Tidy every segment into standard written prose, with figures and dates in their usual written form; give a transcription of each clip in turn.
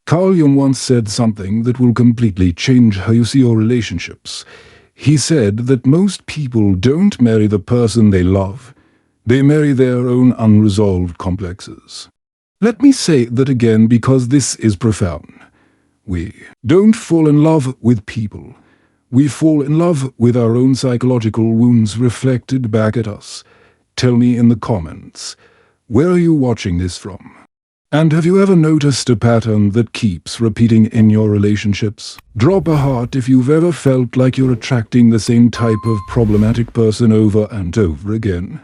Carl Jung once said something that will completely change how you see your relationships. He said that most people don't marry the person they love. They marry their own unresolved complexes. Let me say that again because this is profound. We don't fall in love with people. We fall in love with our own psychological wounds reflected back at us. Tell me in the comments, where are you watching this from? And have you ever noticed a pattern that keeps repeating in your relationships? Drop a heart if you've ever felt like you're attracting the same type of problematic person over and over again.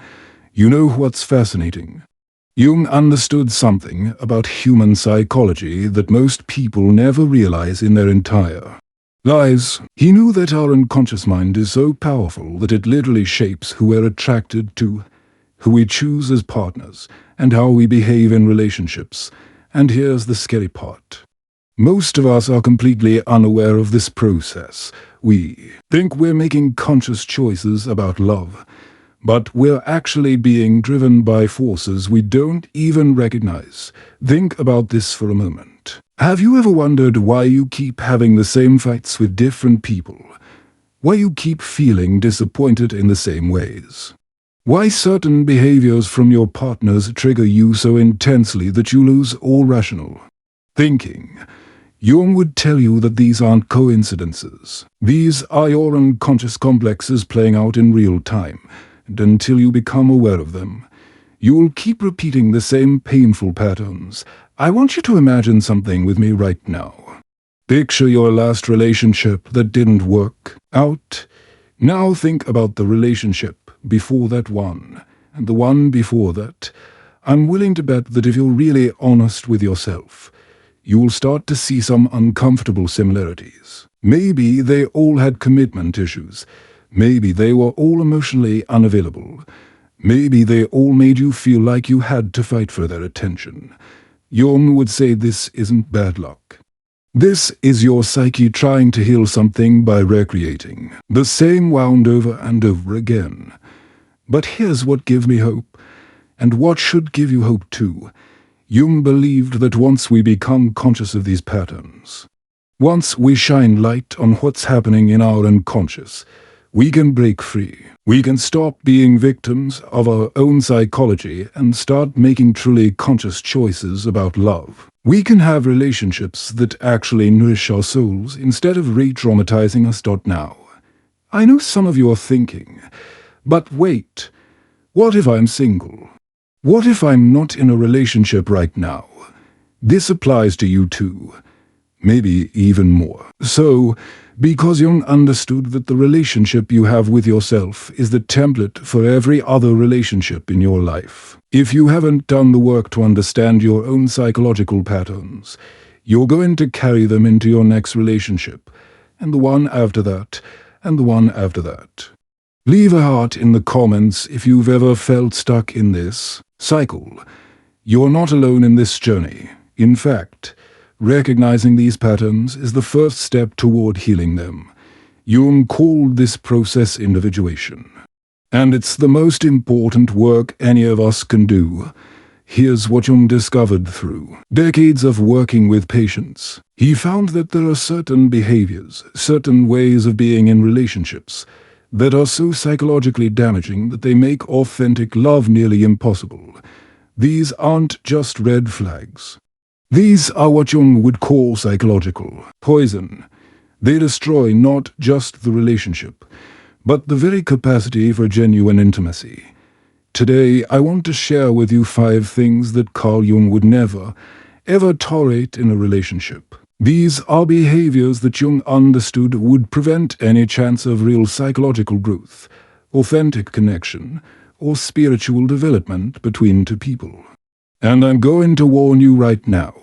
You know what's fascinating? Jung understood something about human psychology that most people never realize in their entire lives. He knew that our unconscious mind is so powerful that it literally shapes who we're attracted to, who we choose as partners, and how we behave in relationships. And here's the scary part. Most of us are completely unaware of this process. We think we're making conscious choices about love, but we're actually being driven by forces we don't even recognize. Think about this for a moment. Have you ever wondered why you keep having the same fights with different people? Why you keep feeling disappointed in the same ways? Why certain behaviors from your partners trigger you so intensely that you lose all rational thinking? Jung would tell you that these aren't coincidences. These are your unconscious complexes playing out in real time. And until you become aware of them, you will keep repeating the same painful patterns. I want you to imagine something with me right now. Picture your last relationship that didn't work out. Now think about the relationship before that one, and the one before that. I'm willing to bet that if you're really honest with yourself, you will start to see some uncomfortable similarities. Maybe they all had commitment issues. Maybe they were all emotionally unavailable. Maybe they all made you feel like you had to fight for their attention. Jung would say this isn't bad luck. This is your psyche trying to heal something by recreating the same wound over and over again. But here's what gives me hope, and what should give you hope too. Jung believed that once we become conscious of these patterns, once we shine light on what's happening in our unconscious, we can break free. We can stop being victims of our own psychology and start making truly conscious choices about love. We can have relationships that actually nourish our souls instead of re-traumatizing us. Now, I know some of you are thinking, but wait, what if I'm single? What if I'm not in a relationship right now? This applies to you too. Maybe even more. So, because Jung understood that the relationship you have with yourself is the template for every other relationship in your life. If you haven't done the work to understand your own psychological patterns, you're going to carry them into your next relationship, and the one after that, and the one after that. Leave a heart in the comments if you've ever felt stuck in this cycle. You're not alone in this journey. In fact, recognizing these patterns is the first step toward healing them. Jung called this process individuation. And it's the most important work any of us can do. Here's what Jung discovered through decades of working with patients. He found that there are certain behaviors, certain ways of being in relationships, that are so psychologically damaging that they make authentic love nearly impossible. These aren't just red flags. These are what Jung would call psychological poison. They destroy not just the relationship, but the very capacity for genuine intimacy. Today, I want to share with you 5 things that Carl Jung would never, ever tolerate in a relationship. These are behaviors that Jung understood would prevent any chance of real psychological growth, authentic connection, or spiritual development between two people. And I'm going to warn you right now,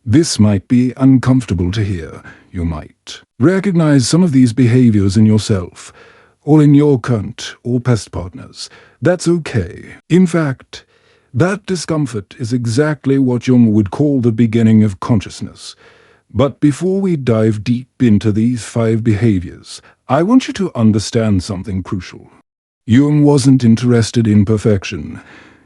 this might be uncomfortable to hear. You might recognize some of these behaviors in yourself, or in your current or past partners. That's okay. In fact, that discomfort is exactly what Jung would call the beginning of consciousness. But before we dive deep into these 5 behaviors, I want you to understand something crucial. Jung wasn't interested in perfection.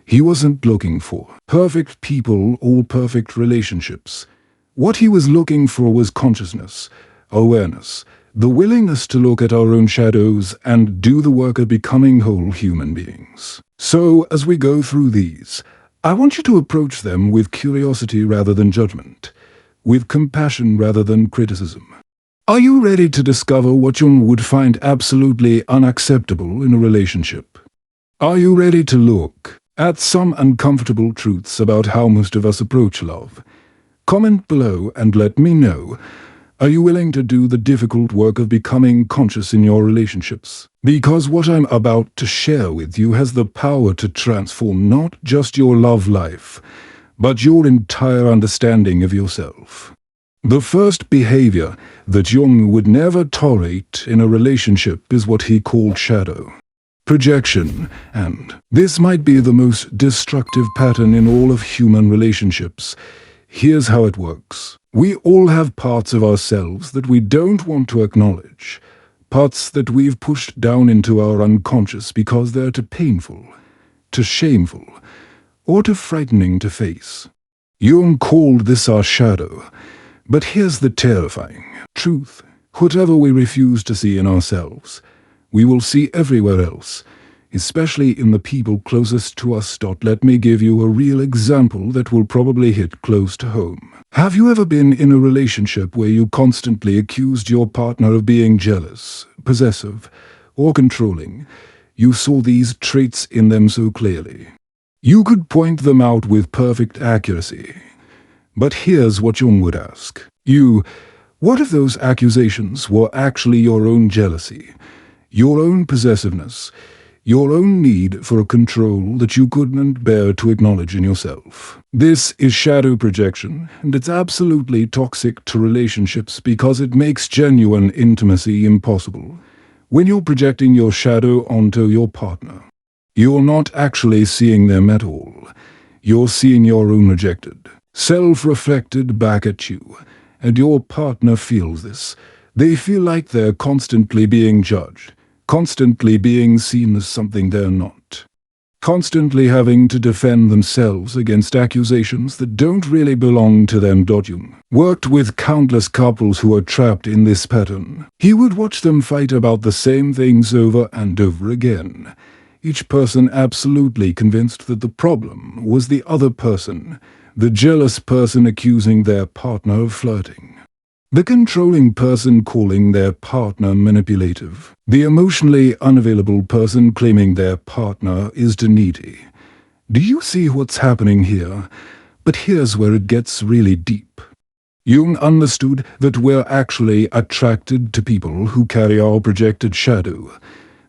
He wasn't looking for perfect people or perfect relationships. What he was looking for was consciousness, awareness, the willingness to look at our own shadows and do the work of becoming whole human beings. So, as we go through these, I want you to approach them with curiosity rather than judgment, with compassion rather than criticism. Are you ready to discover what Jung would find absolutely unacceptable in a relationship? Are you ready to look at some uncomfortable truths about how most of us approach love? Comment below and let me know. Are you willing to do the difficult work of becoming conscious in your relationships? Because what I'm about to share with you has the power to transform not just your love life, but your entire understanding of yourself. The first behavior that Jung would never tolerate in a relationship is what he called shadow projection, and this might be the most destructive pattern in all of human relationships. Here's how it works. We all have parts of ourselves that we don't want to acknowledge, parts that we've pushed down into our unconscious because they're too painful, too shameful, or too frightening to face. Jung called this our shadow, but here's the terrifying truth. Whatever we refuse to see in ourselves, we will see everywhere else, especially in the people closest to us. Let me give you a real example that will probably hit close to home. Have you ever been in a relationship where you constantly accused your partner of being jealous, possessive, or controlling? You saw these traits in them so clearly. You could point them out with perfect accuracy. But here's what Jung would ask. What if those accusations were actually your own jealousy, your own possessiveness, your own need for a control that you couldn't bear to acknowledge in yourself? This is shadow projection, and it's absolutely toxic to relationships because it makes genuine intimacy impossible. When you're projecting your shadow onto your partner, you're not actually seeing them at all. You're seeing your own rejected, self-reflected back at you, and your partner feels this. They feel like they're constantly being judged, constantly being seen as something they're not, constantly having to defend themselves against accusations that don't really belong to them. Jung worked with countless couples who are trapped in this pattern. He would watch them fight about the same things over and over again, each person absolutely convinced that the problem was the other person, the jealous person accusing their partner of flirting, the controlling person calling their partner manipulative, the emotionally unavailable person claiming their partner is too needy. Do you see what's happening here? But here's where it gets really deep. Jung understood that we're actually attracted to people who carry our projected shadow.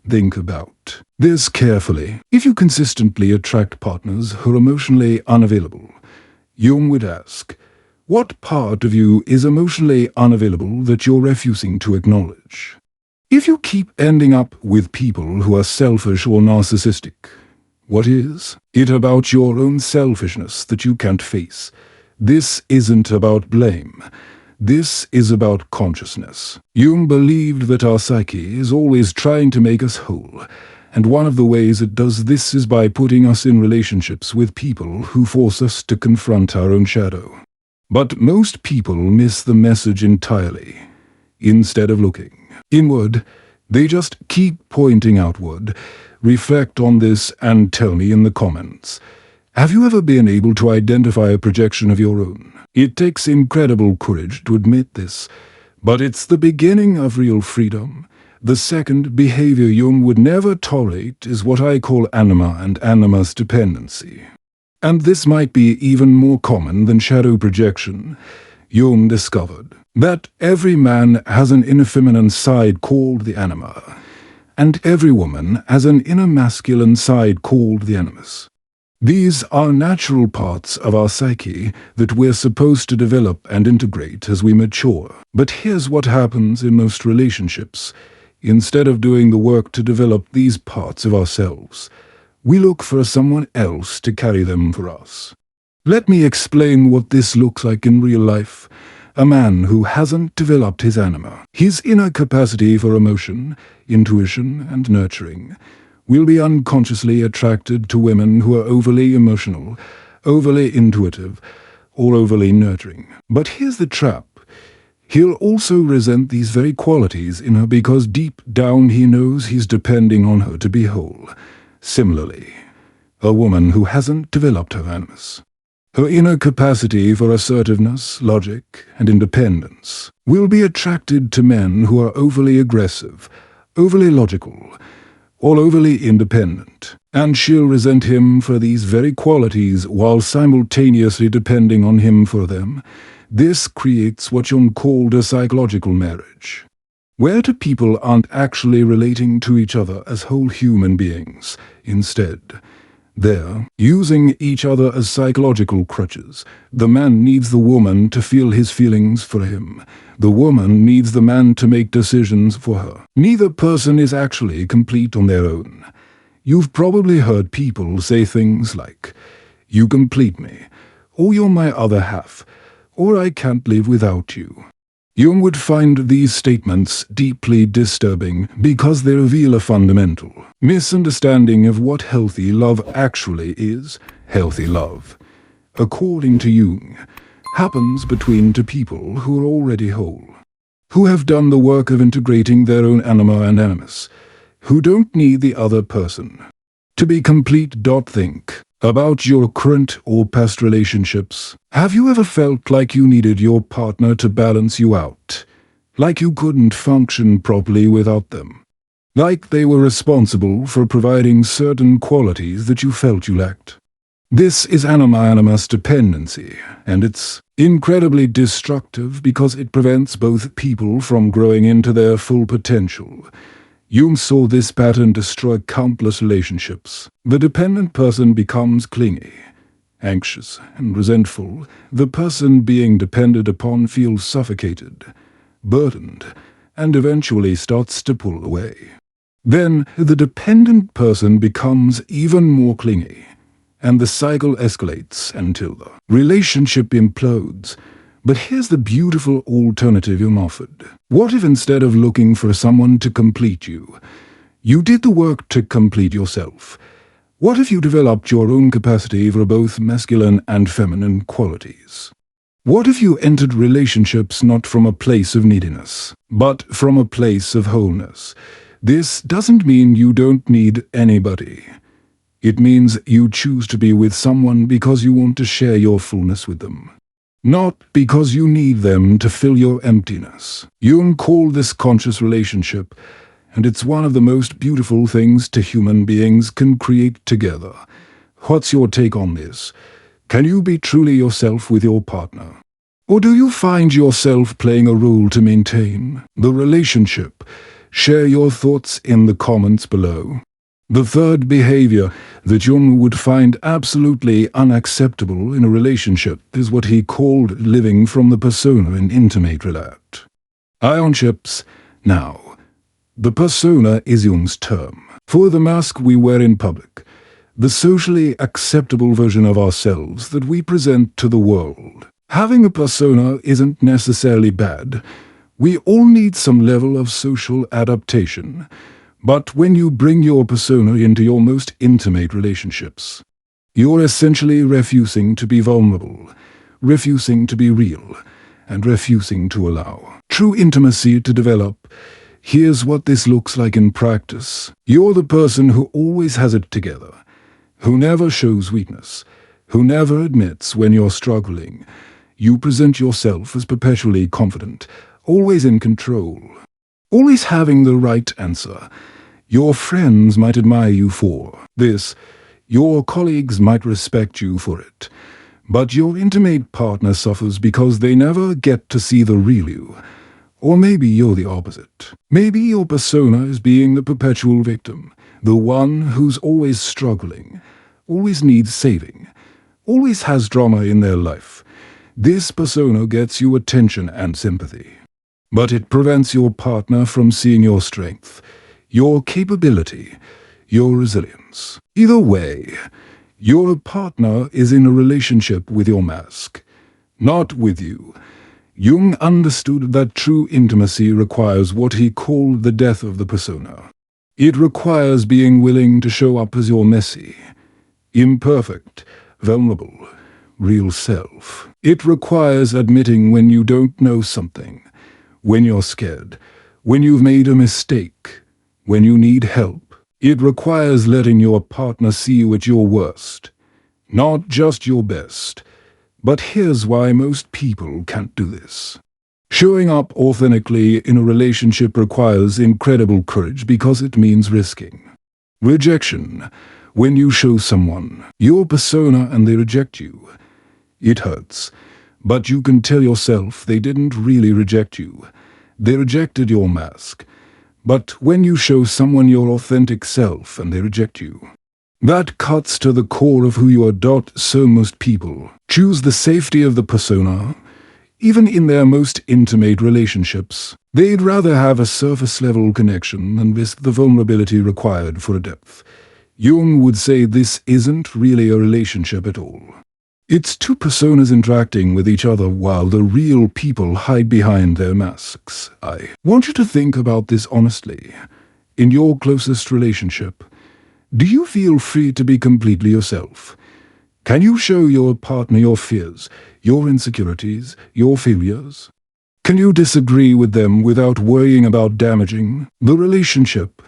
Think about this carefully. If you consistently attract partners who are emotionally unavailable, Jung would ask, what part of you is emotionally unavailable that you're refusing to acknowledge? If you keep ending up with people who are selfish or narcissistic, what is it about your own selfishness that you can't face? This isn't about blame. This is about consciousness. Jung believed that our psyche is always trying to make us whole, and one of the ways it does this is by putting us in relationships with people who force us to confront our own shadow. But most people miss the message entirely. Instead of looking inward, they just keep pointing outward. Reflect on this and tell me in the comments. Have you ever been able to identify a projection of your own? It takes incredible courage to admit this, but it's the beginning of real freedom. The second behavior Jung would never tolerate is what I call anima and animus dependency. And this might be even more common than shadow projection. Jung discovered that every man has an inner feminine side called the anima, and every woman has an inner masculine side called the animus. These are natural parts of our psyche that we're supposed to develop and integrate as we mature. But here's what happens in most relationships. Instead of doing the work to develop these parts of ourselves, we look for someone else to carry them for us. Let me explain what this looks like in real life. A man who hasn't developed his anima, his inner capacity for emotion, intuition, and nurturing, will be unconsciously attracted to women who are overly emotional, overly intuitive, or overly nurturing. But here's the trap. He'll also resent these very qualities in her because deep down he knows he's depending on her to be whole. Similarly, a woman who hasn't developed her animus, her inner capacity for assertiveness, logic, and independence, will be attracted to men who are overly aggressive, overly logical, or overly independent, and she'll resent him for these very qualities while simultaneously depending on him for them. This creates what Jung called a psychological marriage, where two people aren't actually relating to each other as whole human beings. Instead, they're using each other as psychological crutches. The man needs the woman to feel his feelings for him. The woman needs the man to make decisions for her. Neither person is actually complete on their own. You've probably heard people say things like, "You complete me," or "You're my other half," or "I can't live without you." Jung would find these statements deeply disturbing because they reveal a fundamental misunderstanding of what healthy love actually is. Healthy love, according to Jung, happens between two people who are already whole, who have done the work of integrating their own anima and animus, who don't need the other person to be complete. Think about your current or past relationships. Have you ever felt like you needed your partner to balance you out? Like you couldn't function properly without them? Like they were responsible for providing certain qualities that you felt you lacked? This is anima-animus dependency, and it's incredibly destructive because it prevents both people from growing into their full potential. Jung saw this pattern destroy countless relationships. The dependent person becomes clingy, anxious, and resentful. The person being depended upon feels suffocated, burdened, and eventually starts to pull away. Then the dependent person becomes even more clingy, and the cycle escalates until the relationship implodes. But here's the beautiful alternative Jung offered. What if instead of looking for someone to complete you, you did the work to complete yourself? What if you developed your own capacity for both masculine and feminine qualities? What if you entered relationships not from a place of neediness, but from a place of wholeness? This doesn't mean you don't need anybody. It means you choose to be with someone because you want to share your fullness with them, not because you need them to fill your emptiness. Jung called this conscious relationship, and it's one of the most beautiful things two human beings can create together. What's your take on this? Can you be truly yourself with your partner? Or do you find yourself playing a role to maintain the relationship? Share your thoughts in the comments below. The third behavior that Jung would find absolutely unacceptable in a relationship is what he called living from the persona in intimate relate. Ionships. Now, the persona is Jung's term for the mask we wear in public, the socially acceptable version of ourselves that we present to the world. Having a persona isn't necessarily bad. We all need some level of social adaptation. But when you bring your persona into your most intimate relationships, you're essentially refusing to be vulnerable, refusing to be real, and refusing to allow true intimacy to develop. Here's what this looks like in practice. You're the person who always has it together, who never shows weakness, who never admits when you're struggling. You present yourself as perpetually confident, always in control, always having the right answer. Your friends might admire you for this, your colleagues might respect you for it, but your intimate partner suffers because they never get to see the real you. Or maybe you're the opposite. Maybe your persona is being the perpetual victim, the one who's always struggling, always needs saving, always has drama in their life. This persona gets you attention and sympathy, but it prevents your partner from seeing your strength, your capability, your resilience. Either way, your partner is in a relationship with your mask, not with you. Jung understood that true intimacy requires what he called the death of the persona. It requires being willing to show up as your messy, imperfect, vulnerable, real self. It requires admitting when you don't know something, when you're scared, when you've made a mistake, when you need help. It requires letting your partner see you at your worst, not just your best. But here's why most people can't do this. Showing up authentically in a relationship requires incredible courage because it means risking rejection. When you show someone your persona and they reject you, it hurts. But you can tell yourself they didn't really reject you. They rejected your mask. But when you show someone your authentic self and they reject you, that cuts to the core of who you are. So most people choose the safety of the persona. Even in their most intimate relationships, they'd rather have a surface-level connection than risk the vulnerability required for a depth. Jung would say this isn't really a relationship at all. It's two personas interacting with each other while the real people hide behind their masks. I want you to think about this honestly. In your closest relationship, do you feel free to be completely yourself? Can you show your partner your fears, your insecurities, your failures? Can you disagree with them without worrying about damaging the relationship?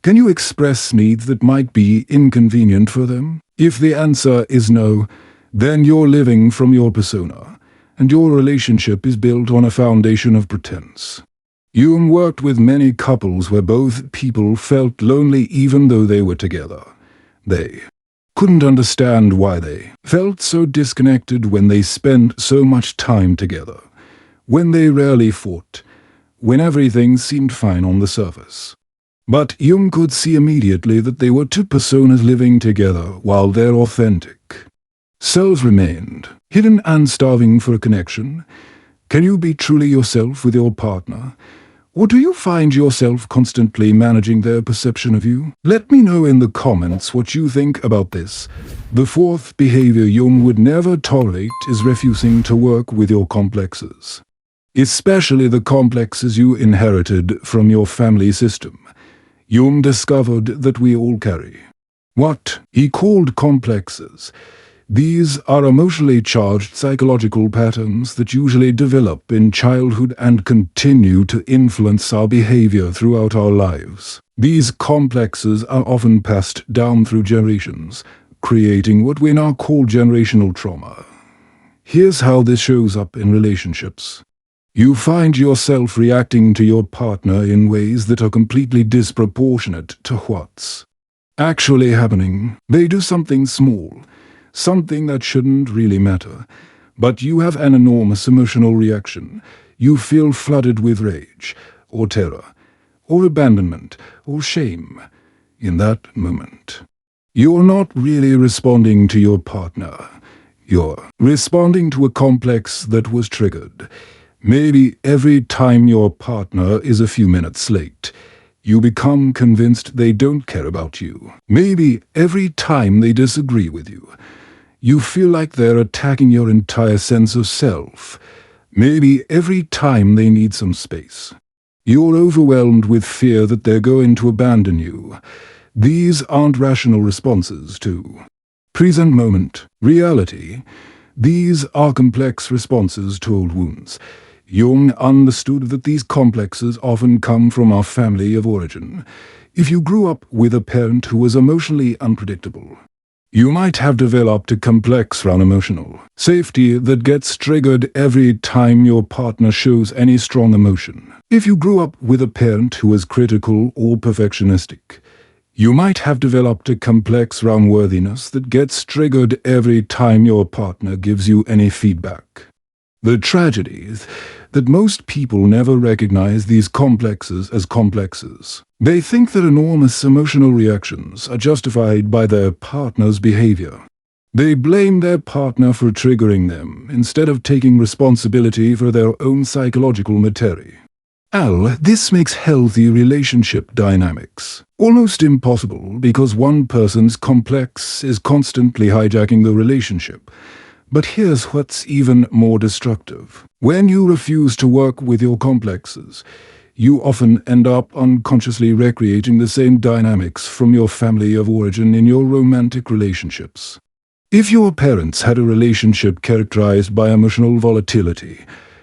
Can you express needs that might be inconvenient for them? If the answer is no, then you're living from your persona, and your relationship is built on a foundation of pretense. Jung worked with many couples where both people felt lonely even though they were together. They couldn't understand why they felt so disconnected when they spent so much time together, when they rarely fought, when everything seemed fine on the surface. But Jung could see immediately that they were two personas living together while their authentic selves remained hidden and starving for a connection. Can you be truly yourself with your partner? Or do you find yourself constantly managing their perception of you? Let me know in the comments what you think about this. The fourth behavior Jung would never tolerate is refusing to work with your complexes, especially the complexes you inherited from your family system. Jung discovered that we all carry what he called complexes. These are emotionally charged psychological patterns that usually develop in childhood and continue to influence our behavior throughout our lives. These complexes are often passed down through generations, creating what we now call generational trauma. Here's how this shows up in relationships. You find yourself reacting to your partner in ways that are completely disproportionate to what's actually happening. They do something small, something that shouldn't really matter, but you have an enormous emotional reaction. You feel flooded with rage, or terror, or abandonment, or shame in that moment. You're not really responding to your partner. You're responding to a complex that was triggered. Maybe every time your partner is a few minutes late, you become convinced they don't care about you. Maybe every time they disagree with you, you feel like they're attacking your entire sense of self. Maybe every time they need some space, you're overwhelmed with fear that they're going to abandon you. These aren't rational responses to present moment reality. These are complex responses to old wounds. Jung understood that these complexes often come from our family of origin. If you grew up with a parent who was emotionally unpredictable, you might have developed a complex around emotional safety that gets triggered every time your partner shows any strong emotion. If you grew up with a parent who was critical or perfectionistic, you might have developed a complex around worthiness that gets triggered every time your partner gives you any feedback. The tragedy is that most people never recognize these complexes as complexes. They think that enormous emotional reactions are justified by their partner's behavior. They blame their partner for triggering them instead of taking responsibility for their own psychological materia. This makes healthy relationship dynamics almost impossible because one person's complex is constantly hijacking the relationship. But here's what's even more destructive. When you refuse to work with your complexes, you often end up unconsciously recreating the same dynamics from your family of origin in your romantic relationships. If your parents had a relationship characterized by emotional volatility,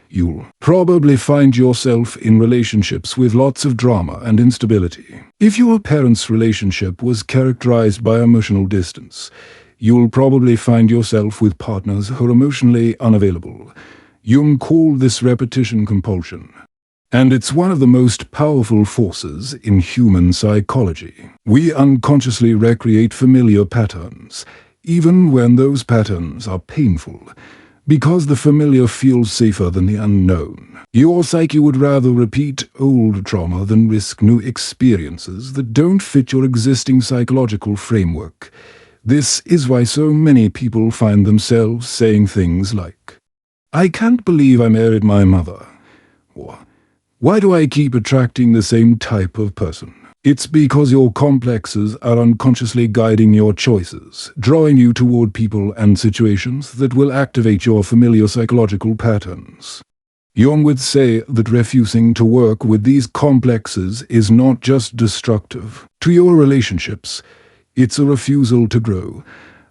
you'll probably find yourself in relationships with lots of drama and instability. If your parents' relationship was characterized by emotional distance, you'll probably find yourself with partners who are emotionally unavailable. Jung called this repetition compulsion. And it's one of the most powerful forces in human psychology. We unconsciously recreate familiar patterns, even when those patterns are painful, because the familiar feels safer than the unknown. Your psyche would rather repeat old trauma than risk new experiences that don't fit your existing psychological framework. This is why so many people find themselves saying things like, "I can't believe I married my mother," or "Why do I keep attracting the same type of person?" It's because your complexes are unconsciously guiding your choices, drawing you toward people and situations that will activate your familiar psychological patterns. Jung would say that refusing to work with these complexes is not just destructive to your relationships, it's a refusal to grow,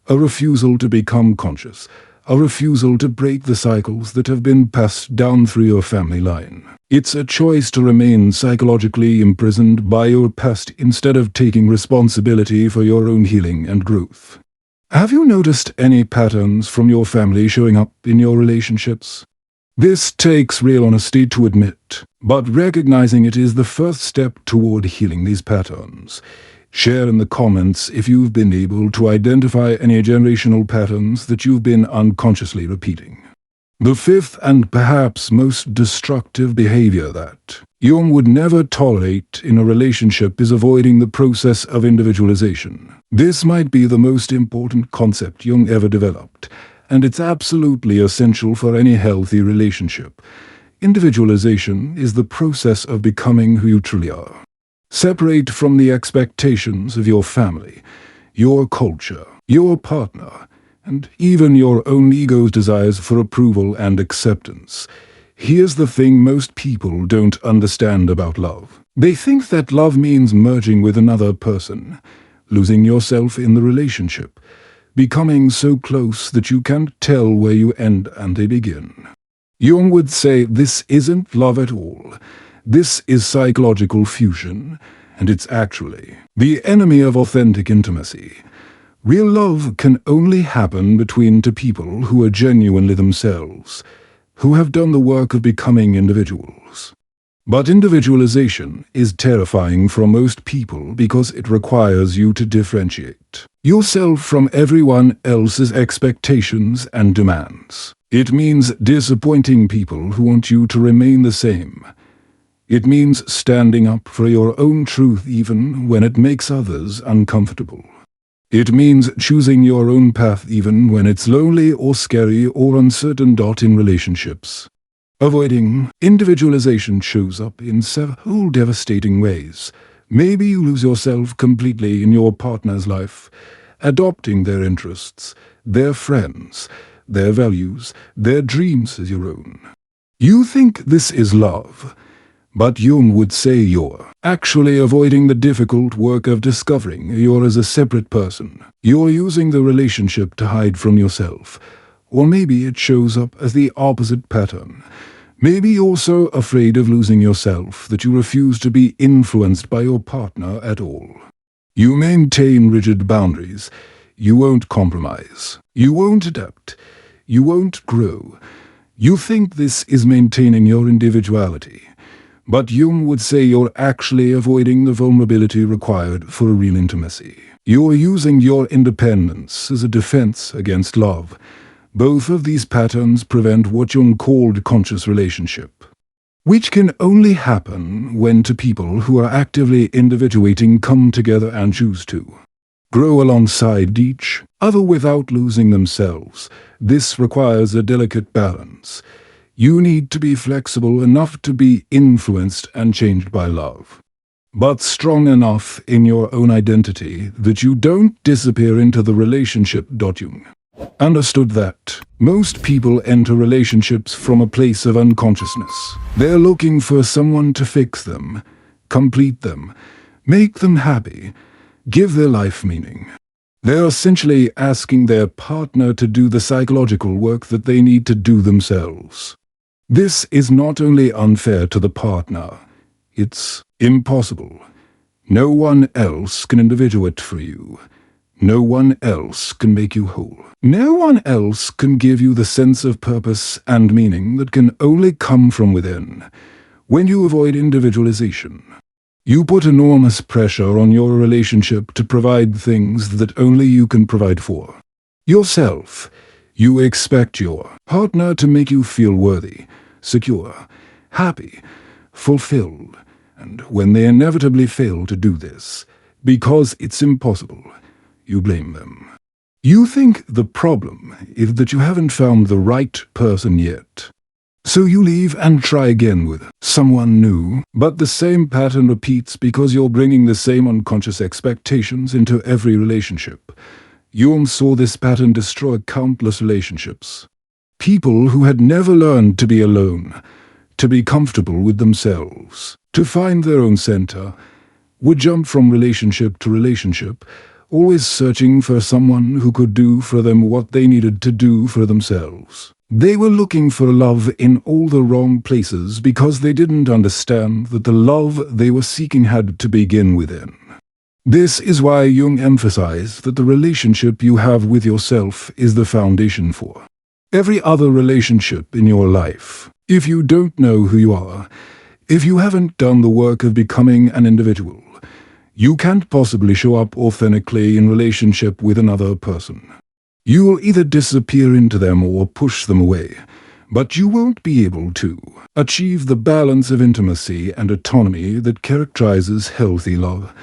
a refusal to become conscious, a refusal to break the cycles that have been passed down through your family line. It's a choice to remain psychologically imprisoned by your past instead of taking responsibility for your own healing and growth. Have you noticed any patterns from your family showing up in your relationships? This takes real honesty to admit, but recognizing it is the first step toward healing these patterns. Share in the comments if you've been able to identify any generational patterns that you've been unconsciously repeating. The fifth and perhaps most destructive behavior that Jung would never tolerate in a relationship is avoiding the process of individualization. This might be the most important concept Jung ever developed, and it's absolutely essential for any healthy relationship. Individualization is the process of becoming who you truly are. Separate from the expectations of your family, your culture, your partner, and even your own ego's desires for approval and acceptance. Here's the thing most people don't understand about love. They think that love means merging with another person, losing yourself in the relationship, becoming so close that you can't tell where you end and they begin. Jung would say this isn't love at all. This is psychological fusion, and it's actually the enemy of authentic intimacy. Real love can only happen between two people who are genuinely themselves, who have done the work of becoming individuals. But individualization is terrifying for most people because it requires you to differentiate yourself from everyone else's expectations and demands. It means disappointing people who want you to remain the same. It means standing up for your own truth even when it makes others uncomfortable. It means choosing your own path even when it's lonely or scary or uncertain. In relationships, avoiding individualization shows up in several devastating ways. Maybe you lose yourself completely in your partner's life, adopting their interests, their friends, their values, their dreams as your own. You think this is love, but Jung would say you're actually avoiding the difficult work of discovering you're as a separate person. You're using the relationship to hide from yourself. Or maybe it shows up as the opposite pattern. Maybe you're so afraid of losing yourself that you refuse to be influenced by your partner at all. You maintain rigid boundaries. You won't compromise. You won't adapt. You won't grow. You think this is maintaining your individuality. But Jung would say you're actually avoiding the vulnerability required for a real intimacy. You're using your independence as a defense against love. Both of these patterns prevent what Jung called conscious relationship, which can only happen when two people who are actively individuating come together and choose to grow alongside each other without losing themselves. This requires a delicate balance. You need to be flexible enough to be influenced and changed by love, but strong enough in your own identity that you don't disappear into the relationship. Jung understood that most people enter relationships from a place of unconsciousness. They're looking for someone to fix them, complete them, make them happy, give their life meaning. They're essentially asking their partner to do the psychological work that they need to do themselves. This is not only unfair to the partner, it's impossible. No one else can individuate for you. No one else can make you whole. No one else can give you the sense of purpose and meaning that can only come from within. When you avoid individualization, you put enormous pressure on your relationship to provide things that only you can provide for. Yourself. You expect your partner to make you feel worthy, secure, happy, fulfilled. And when they inevitably fail to do this, because it's impossible, you blame them. You think the problem is that you haven't found the right person yet. So you leave and try again with someone new, but the same pattern repeats because you're bringing the same unconscious expectations into every relationship. Jung saw this pattern destroy countless relationships. People who had never learned to be alone, to be comfortable with themselves, to find their own center, would jump from relationship to relationship, always searching for someone who could do for them what they needed to do for themselves. They were looking for love in all the wrong places because they didn't understand that the love they were seeking had to begin within. This is why Jung emphasized that the relationship you have with yourself is the foundation for every other relationship in your life. If you don't know who you are, if you haven't done the work of becoming an individual, you can't possibly show up authentically in relationship with another person. You will either disappear into them or push them away, but you won't be able to achieve the balance of intimacy and autonomy that characterizes healthy love.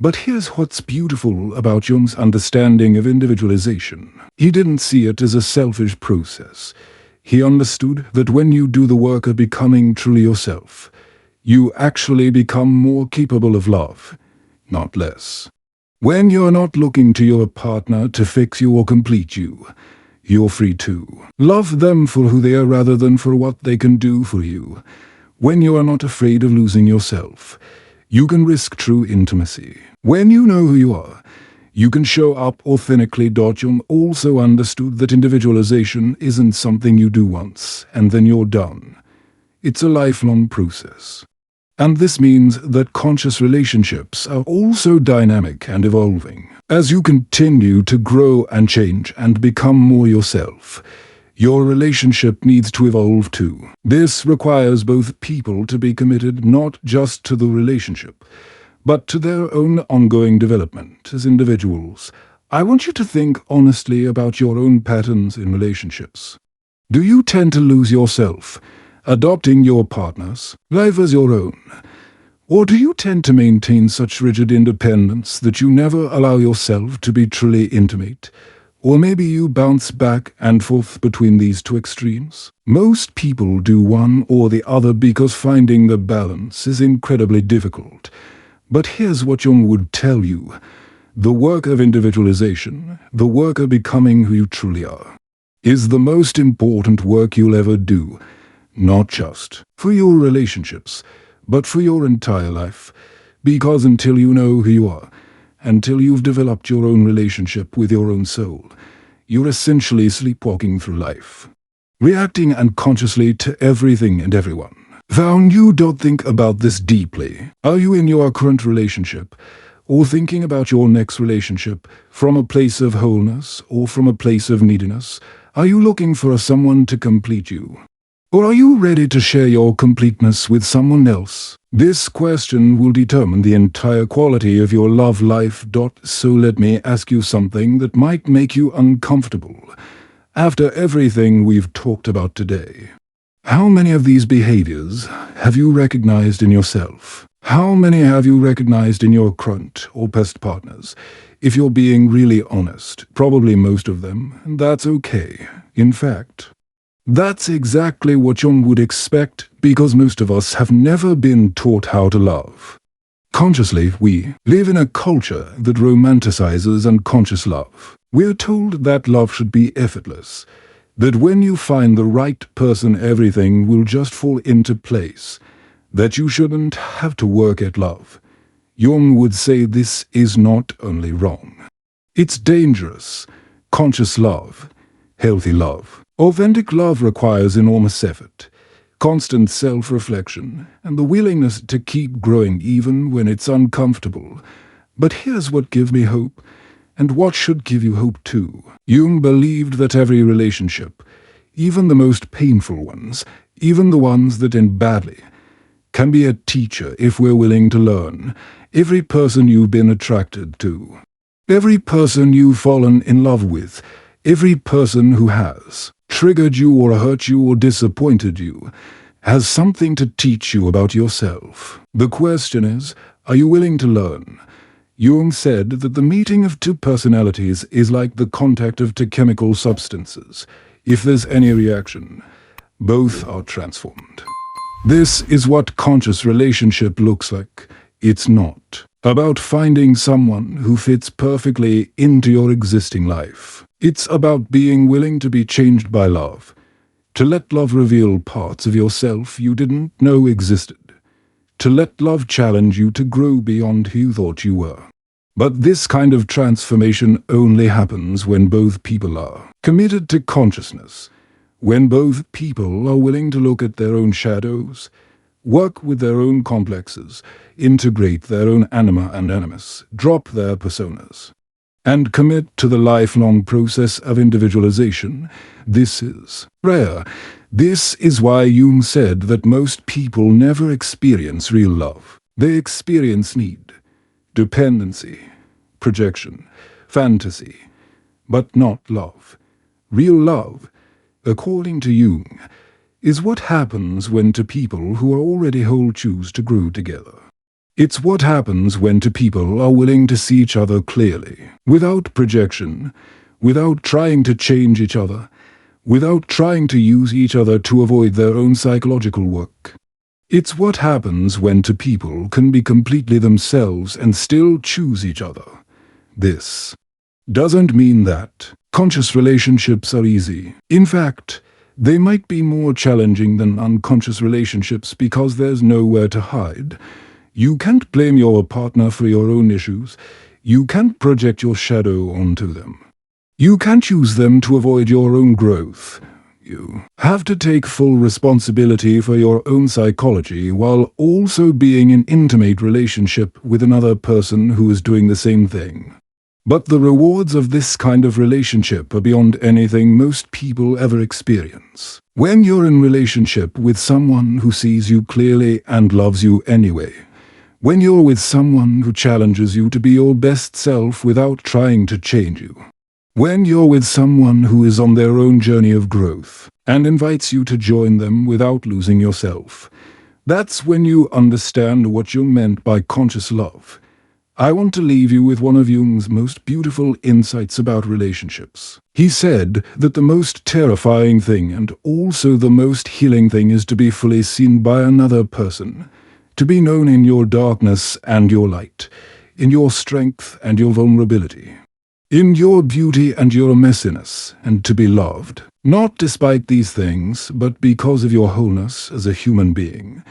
But here's what's beautiful about Jung's understanding of individualization. He didn't see it as a selfish process. He understood that when you do the work of becoming truly yourself, you actually become more capable of love, not less. When you're not looking to your partner to fix you or complete you, you're free to love them for who they are rather than for what they can do for you. When you are not afraid of losing yourself, you can risk true intimacy. When you know who you are, you can show up authentically. Jung also understood that individualization isn't something you do once and then you're done. It's a lifelong process. And this means that conscious relationships are also dynamic and evolving. As you continue to grow and change and become more yourself, your relationship needs to evolve too. This requires both people to be committed not just to the relationship, but to their own ongoing development as individuals. I want you to think honestly about your own patterns in relationships. Do you tend to lose yourself, adopting your partner's life as your own? Or do you tend to maintain such rigid independence that you never allow yourself to be truly intimate? Or maybe you bounce back and forth between these two extremes? Most people do one or the other because finding the balance is incredibly difficult. But here's what Jung would tell you. The work of individualization, the work of becoming who you truly are, is the most important work you'll ever do. Not just for your relationships, but for your entire life. Because until you know who you are, until you've developed your own relationship with your own soul, you're essentially sleepwalking through life, reacting unconsciously to everything and everyone. Found you don't think about this deeply. Are you in your current relationship, or thinking about your next relationship from a place of wholeness or from a place of neediness? Are you looking for someone to complete you? Or are you ready to share your completeness with someone else? This question will determine the entire quality of your love life. So let me ask you something that might make you uncomfortable. After everything we've talked about today, how many of these behaviors have you recognized in yourself? How many have you recognized in your current or past partners? If you're being really honest, probably most of them, and that's okay. In fact, that's exactly what Jung would expect, because most of us have never been taught how to love. Consciously, we live in a culture that romanticizes unconscious love. We're told that love should be effortless, that when you find the right person everything will just fall into place, that you shouldn't have to work at love. Jung would say this is not only wrong, It's dangerous. Conscious love. Healthy love. Authentic love requires enormous effort, constant self-reflection, and the willingness to keep growing even when it's uncomfortable. But here's what gives me hope, and what should give you hope too. Jung believed that every relationship, even the most painful ones, even the ones that end badly, can be a teacher if we're willing to learn. Every person you've been attracted to, every person you've fallen in love with, every person who has triggered you or hurt you or disappointed you, has something to teach you about yourself. The question is, are you willing to learn? Jung said that the meeting of two personalities is like the contact of two chemical substances. If there's any reaction, both are transformed. This is what conscious relationship looks like. It's not about finding someone who fits perfectly into your existing life. It's about being willing to be changed by love, to let love reveal parts of yourself you didn't know existed, to let love challenge you to grow beyond who you thought you were. But this kind of transformation only happens when both people are committed to consciousness, when both people are willing to look at their own shadows, work with their own complexes, integrate their own anima and animus, drop their personas, and commit to the lifelong process of individualization. This is rare. This is why Jung said that most people never experience real love. They experience need, dependency, projection, fantasy, but not love. Real love, according to Jung, is what happens when two people who are already whole choose to grow together. It's what happens when two people are willing to see each other clearly, without projection, without trying to change each other, without trying to use each other to avoid their own psychological work. It's what happens when two people can be completely themselves and still choose each other. This doesn't mean that conscious relationships are easy. In fact, they might be more challenging than unconscious relationships because there's nowhere to hide. You can't blame your partner for your own issues. You can't project your shadow onto them. You can't use them to avoid your own growth. You have to take full responsibility for your own psychology while also being in intimate relationship with another person who is doing the same thing. But the rewards of this kind of relationship are beyond anything most people ever experience. When you're in relationship with someone who sees you clearly and loves you anyway, when you're with someone who challenges you to be your best self without trying to change you, when you're with someone who is on their own journey of growth and invites you to join them without losing yourself, that's when you understand what Jung meant by conscious love. I want to leave you with one of Jung's most beautiful insights about relationships. He said that the most terrifying thing and also the most healing thing is to be fully seen by another person, to be known in your darkness and your light, in your strength and your vulnerability, in your beauty and your messiness, and to be loved, not despite these things, but because of your wholeness as a human being.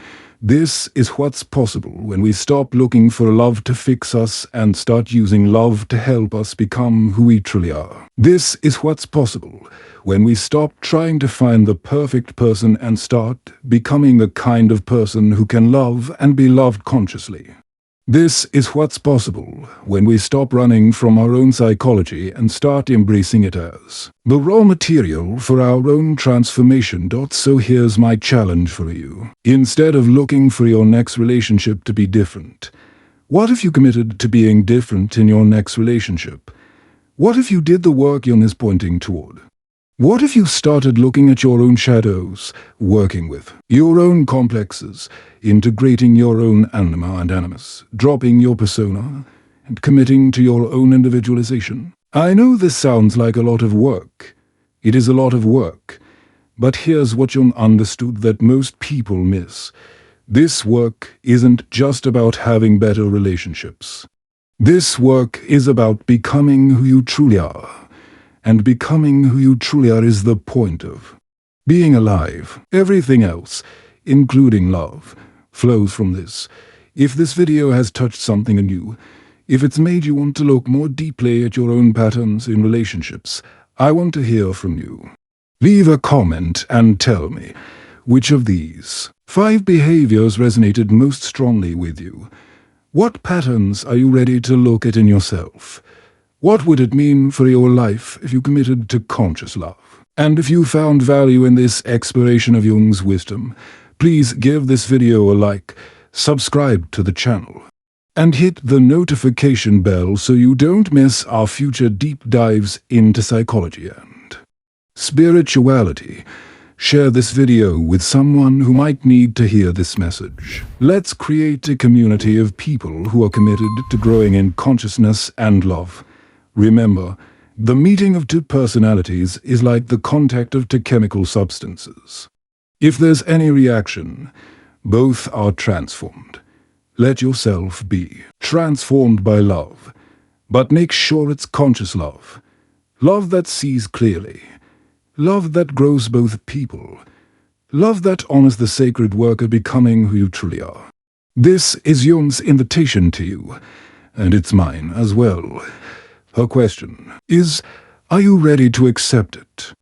This is what's possible when we stop looking for love to fix us and start using love to help us become who we truly are. This is what's possible when we stop trying to find the perfect person and start becoming the kind of person who can love and be loved consciously. This is what's possible when we stop running from our own psychology and start embracing it as the raw material for our own transformation. So here's my challenge for you. Instead of looking for your next relationship to be different, what if you committed to being different in your next relationship? What if you did the work Jung is pointing toward? What if you started looking at your own shadows, working with your own complexes, integrating your own anima and animus, dropping your persona, and committing to your own individualization? I know this sounds like a lot of work. It is a lot of work. But here's what Jung understood that most people miss. This work isn't just about having better relationships. This work is about becoming who you truly are. And becoming who you truly are is the point of being alive. Everything else, including love, flows from this. If this video has touched something in you, If it's made you want to look more deeply at your own patterns in relationships, I want to hear from you. Leave a comment and tell me, which of these 5 behaviors resonated most strongly with you? What patterns are you ready to look at in yourself? What would it mean for your life if you committed to conscious love? And if you found value in this exploration of Jung's wisdom, please give this video a like, subscribe to the channel, and hit the notification bell so you don't miss our future deep dives into psychology and spirituality. Share this video with someone who might need to hear this message. Let's create a community of people who are committed to growing in consciousness and love. Remember, the meeting of 2 personalities is like the contact of 2 chemical substances. If there's any reaction, both are transformed. Let yourself be transformed by love, but make sure it's conscious love. Love that sees clearly. Love that grows both people. Love that honors the sacred work of becoming who you truly are. This is Jung's invitation to you, and it's mine as well. Her question is, are you ready to accept it?